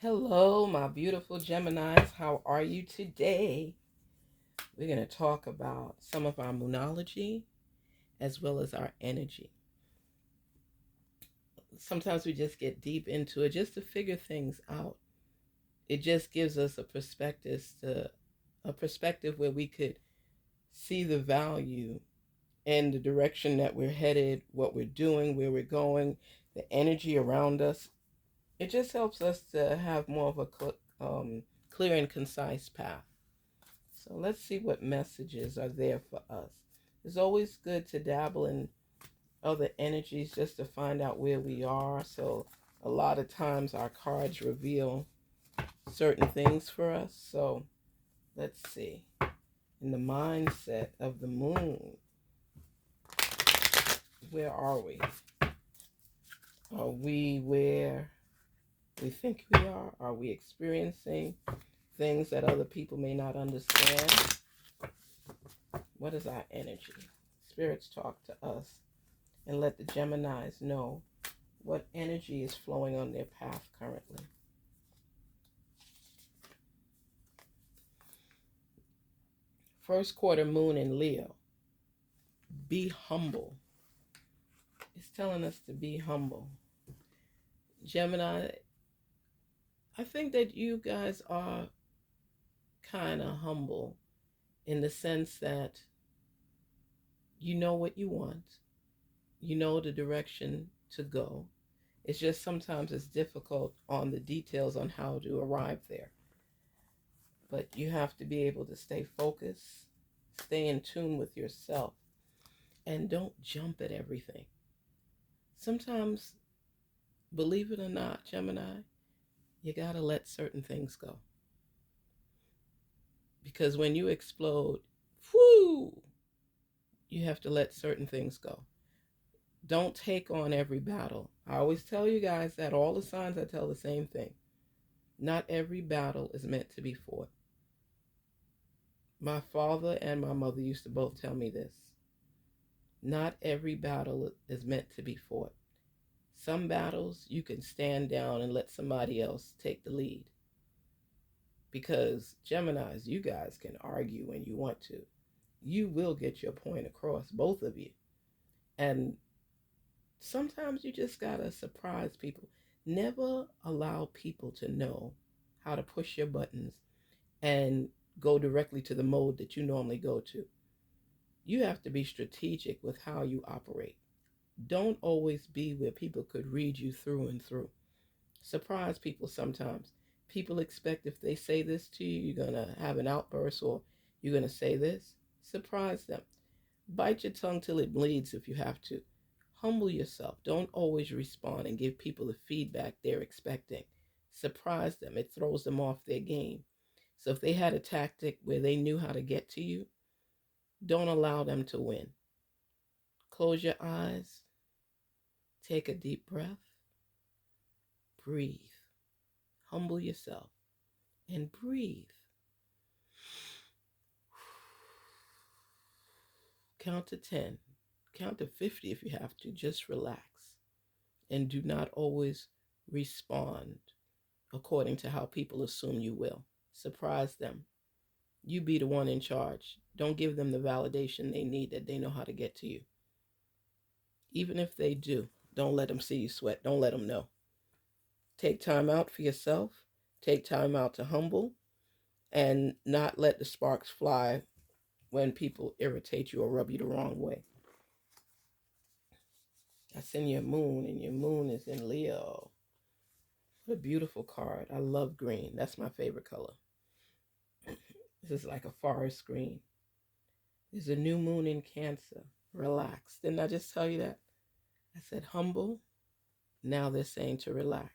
Hello, my beautiful Geminis. How are you today? We're going to talk about some of our moonology as well as our energy. Sometimes we just get deep into it just to figure things out. It just gives us a perspective where we could see the value and the direction that we're headed, what we're doing, where we're going, the energy around us. It just helps us to have more of a clear and concise path. So let's see what messages are there for us. It's always good to dabble in other energies just to find out where we are. So a lot of times our cards reveal certain things for us. So let's see. In the mindset of the moon, where are we? Are we where we think we are? Are we experiencing things that other people may not understand? What is our energy? Spirits talk to us and let the Geminis know what energy is flowing on their path currently. First quarter moon in Leo. Be humble. It's telling us to be humble. Gemini, I think that you guys are kind of humble in the sense that you know what you want, you know the direction to go. It's just sometimes it's difficult on the details on how to arrive there. But you have to be able to stay focused, stay in tune with yourself, and don't jump at everything. Sometimes, believe it or not, Gemini, you got to let certain things go. Because when you explode, whoo, you have to let certain things go. Don't take on every battle. I always tell you guys that all the signs I tell the same thing. Not every battle is meant to be fought. My father and my mother used to both tell me this. Not every battle is meant to be fought. Some battles you can stand down and let somebody else take the lead. Because Geminis, you guys can argue when you want to. You will get your point across, both of you. And sometimes you just gotta surprise people. Never allow people to know how to push your buttons and go directly to the mode that you normally go to. You have to be strategic with how you operate. Don't always be where people could read you through and through. Surprise people sometimes. People expect if they say this to you, you're going to have an outburst or you're going to say this. Surprise them. Bite your tongue till it bleeds if you have to. Humble yourself. Don't always respond and give people the feedback they're expecting. Surprise them. It throws them off their game. So if they had a tactic where they knew how to get to you, don't allow them to win. Close your eyes. Take a deep breath. Breathe. Humble yourself and breathe. Count to 10. Count to 50 if you have to. Just relax. And do not always respond according to how people assume you will. Surprise them. You be the one in charge. Don't give them the validation they need that they know how to get to you. Even if they do, don't let them see you sweat. Don't let them know. Take time out for yourself. Take time out to humble and not let the sparks fly when people irritate you or rub you the wrong way. That's in your moon, and your moon is in Leo. What a beautiful card. I love green. That's my favorite color. This is like a forest green. There's a new moon in Cancer. Relax. Didn't I just tell you that? I said humble. Now they're saying to relax.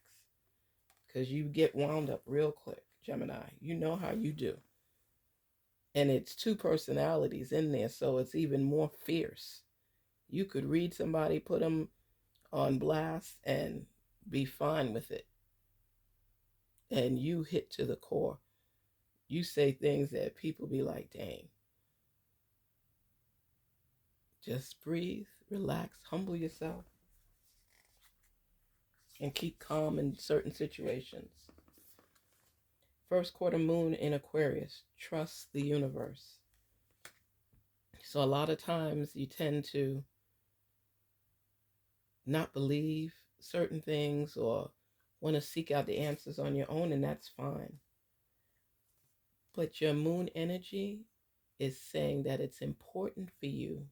Because you get wound up real quick, Gemini. You know how you do. And it's two personalities in there, so it's even more fierce. You could read somebody, put them on blast, and be fine with it. And you hit to the core. You say things that people be like, dang. Just breathe, relax, humble yourself, and keep calm in certain situations. First quarter moon in Aquarius. Trust the universe. So a lot of times you tend to not believe certain things or want to seek out the answers on your own, and that's fine. But your moon energy is saying that it's important for you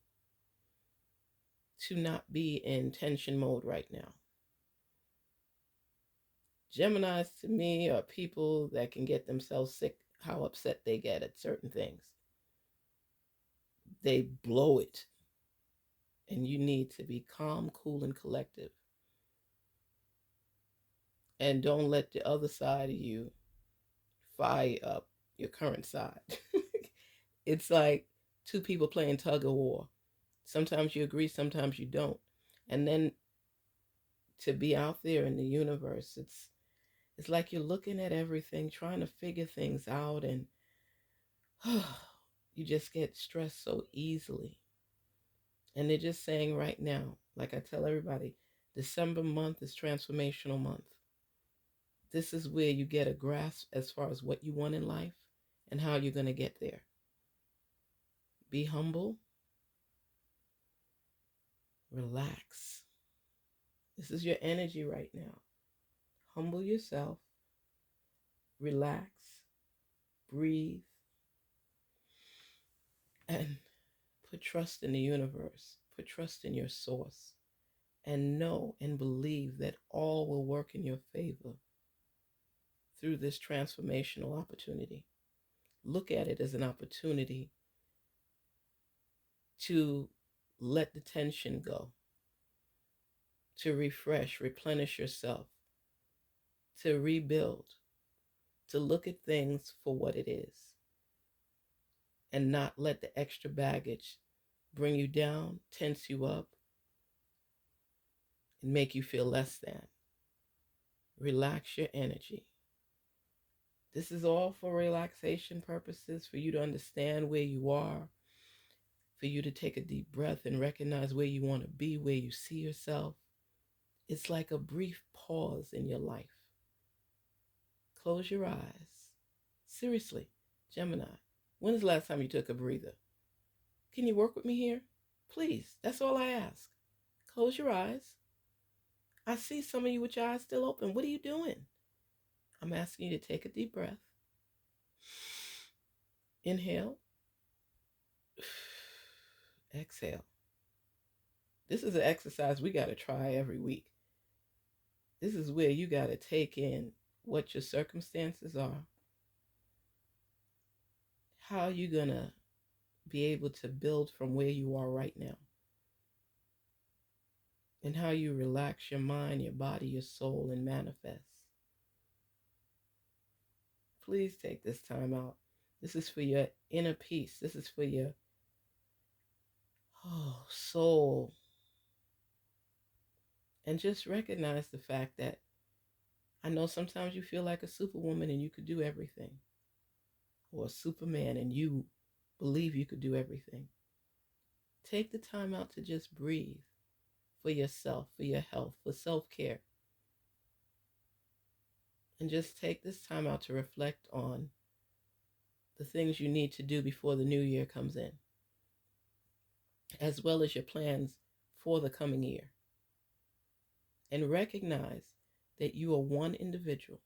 to not be in tension mode right now. Geminis to me are people that can get themselves sick, how upset they get at certain things. They blow it. And you need to be calm, cool, and collective. And don't let the other side of you fire up your current side. It's like two people playing tug of war. Sometimes you agree, sometimes you don't. And then to be out there in the universe, it's like you're looking at everything, trying to figure things out, and you just get stressed so easily. And they're just saying right now, like I tell everybody, December month is transformational month. This is where you get a grasp as far as what you want in life and how you're going to get there. Be humble. Relax. This is your energy right now. Humble yourself. Relax. Breathe. And put trust in the universe. Put trust in your source. And know and believe that all will work in your favor through this transformational opportunity. Look at it as an opportunity to let the tension go, to refresh, replenish yourself, to rebuild, to look at things for what it is, and not let the extra baggage bring you down, tense you up, and make you feel less than. Relax your energy. This is all for relaxation purposes, for you to understand where you are, for you to take a deep breath and recognize where you want to be, where you see yourself. It's like a brief pause in your life. Close your eyes. Seriously, Gemini, when is the last time you took a breather? Can you work with me here? Please, that's all I ask. Close your eyes. I see some of you with your eyes still open. What are you doing? I'm asking you to take a deep breath. Inhale. Exhale. This is an exercise we got to try every week. This is where you got to take in what your circumstances are, how you're going to be able to build from where you are right now, and how you relax your mind, your body, your soul, and manifest. Please take this time out. This is for your inner peace. This is for your soul. And just recognize the fact that I know sometimes you feel like a superwoman and you could do everything, or a superman and you believe you could do everything. Take the time out to just breathe for yourself, for your health, for self-care. And just take this time out to reflect on the things you need to do before the new year comes in, as well as your plans for the coming year. And recognize that you are one individual.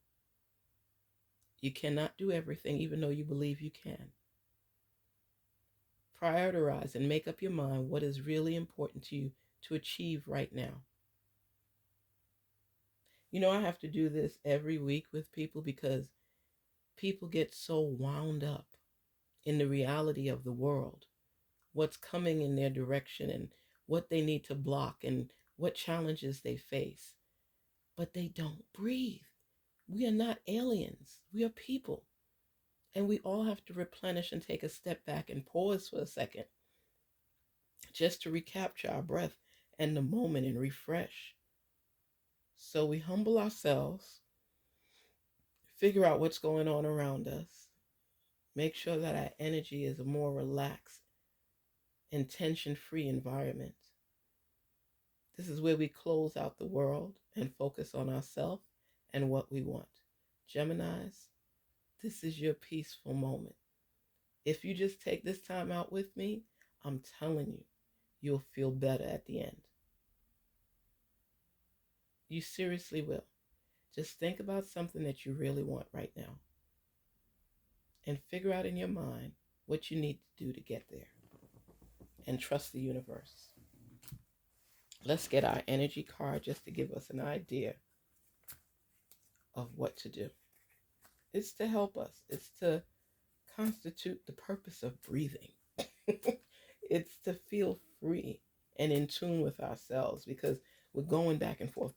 You cannot do everything, even though you believe you can. Prioritize and make up your mind what is really important to you to achieve right now. You know, I have to do this every week with people because people get so wound up in the reality of the world, what's coming in their direction and what they need to block and what challenges they face. But they don't breathe. We are not aliens. We are people. And we all have to replenish and take a step back and pause for a second just to recapture our breath and the moment and refresh. So we humble ourselves, figure out what's going on around us, make sure that our energy is a more relaxed and tension-free environment. This is where we close out the world and focus on ourselves and what we want. Geminis, This is your peaceful moment. If you just take this time out with me, I'm telling you, you'll feel better at the end. You seriously will. Just think about something that you really want right now and figure out in your mind what you need to do to get there and trust the universe. Let's get our energy card just to give us an idea of what to do. It's to help us, it's to constitute the purpose of breathing. It's to feel free and in tune with ourselves because we're going back and forth,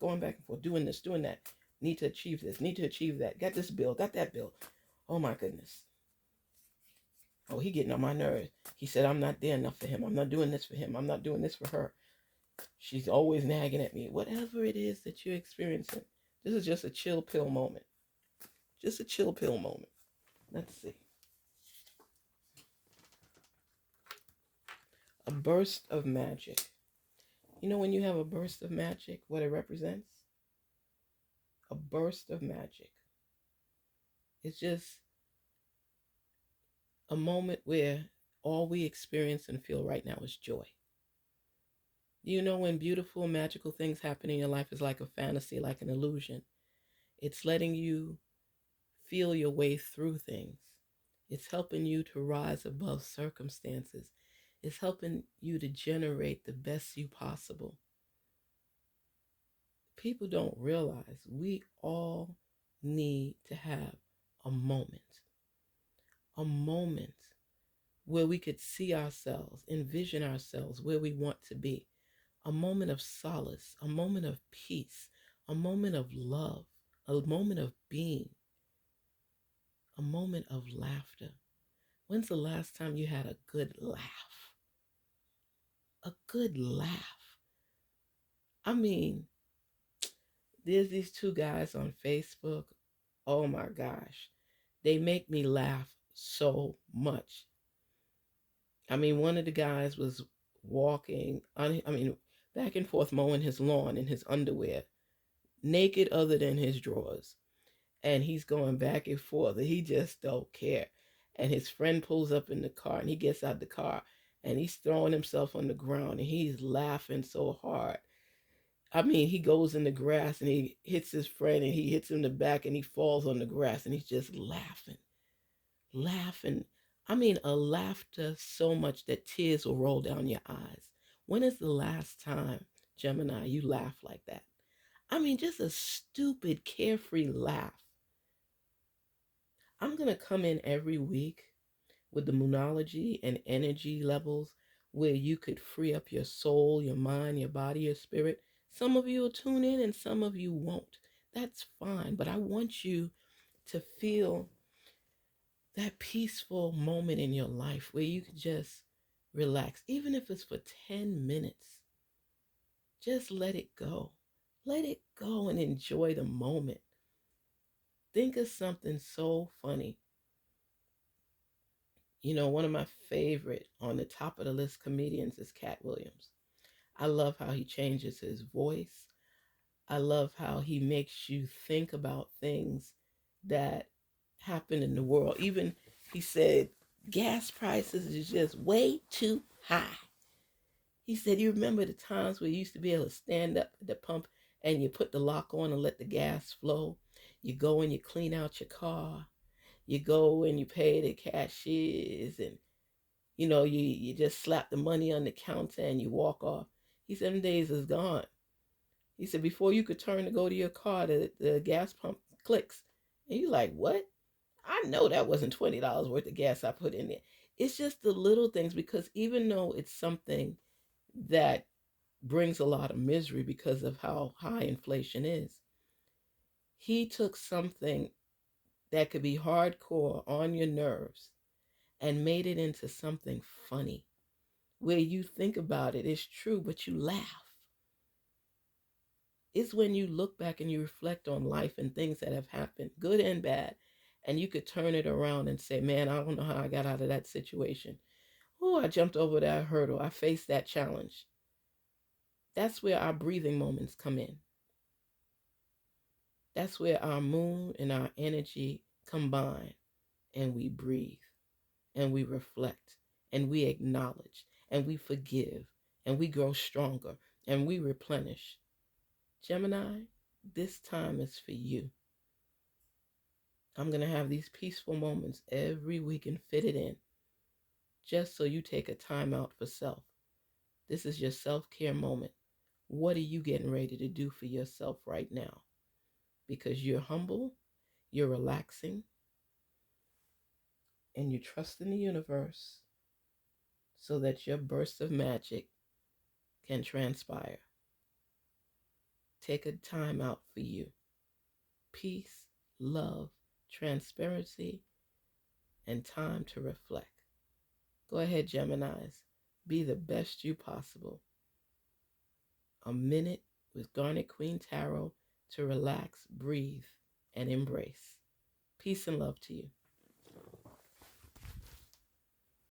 doing this, doing that. Need to achieve this, need to achieve that. Got this bill, got that bill. Oh my goodness. Oh, he getting on my nerves. He said I'm not there enough for him. I'm not doing this for him. I'm not doing this for her. She's always nagging at me. Whatever it is that you're experiencing, this is just a chill pill moment. Just a chill pill moment. Let's see. A burst of magic. You know when you have a burst of magic, what it represents? A burst of magic. It's just a moment where all we experience and feel right now is joy. You know when beautiful, magical things happen in your life is like a fantasy, like an illusion. It's letting you feel your way through things. It's helping you to rise above circumstances. It's helping you to generate the best you possible. People don't realize we all need to have a moment where we could see ourselves, envision ourselves where we want to be, a moment of solace, a moment of peace, a moment of love, a moment of being, a moment of laughter. When's the last time you had a good laugh? A good laugh. I mean, there's these two guys on Facebook. Oh my gosh. They make me laugh so much. I mean, one of the guys was walking, back and forth mowing his lawn in his underwear, naked other than his drawers. And he's going back and forth. And he just don't care. And his friend pulls up in the car and he gets out the car and he's throwing himself on the ground and he's laughing so hard. I mean, he goes in the grass and he hits his friend and he hits him in the back and he falls on the grass and he's just laughing, laughing. I mean, a laughter so much that tears will roll down your eyes. When is the last time, Gemini, you laugh like that? I mean, just a stupid, carefree laugh. I'm going to come in every week with the Moonology and energy levels where you could free up your soul, your mind, your body, your spirit. Some of you will tune in and some of you won't. That's fine. But I want you to feel that peaceful moment in your life where you can just relax, even if it's for 10 minutes. Just let it go. Let it go and enjoy the moment. Think of something so funny. You know, one of my favorite on the top of the list comedians is Cat Williams. I love how he changes his voice. I love how he makes you think about things that happen in the world. Even he said gas prices is just way too high. He said, you remember the times where you used to be able to stand up at the pump and you put the lock on and let the gas flow? You go and you clean out your car. You go and you pay the cashiers and you just slap the money on the counter and you walk off. He said, them days is gone. He said, before you could turn to go to your car, the gas pump clicks. And you're like, what? I know that wasn't $20 worth of gas I put in there. It's just the little things, because even though it's something that brings a lot of misery because of how high inflation is, he took something that could be hardcore on your nerves and made it into something funny where you think about it, it's true, but you laugh. It's when you look back and you reflect on life and things that have happened, good and bad, and you could turn it around and say, man, I don't know how I got out of that situation. Oh, I jumped over that hurdle. I faced that challenge. That's where our breathing moments come in. That's where our moon and our energy combine. and we breathe and we reflect and we acknowledge and we forgive and we grow stronger and we replenish. Gemini, this time is for you. I'm going to have these peaceful moments every week and fit it in just so you take a time out for self. This is your self-care moment. What are you getting ready to do for yourself right now? Because you're humble, you're relaxing, and you trust in the universe so that your burst of magic can transpire. Take a time out for you. Peace, love, transparency, and time to reflect. Go ahead, Geminis. Be the best you possible. A minute with Garnet Queen Tarot to relax, breathe, and embrace. Peace and love to you.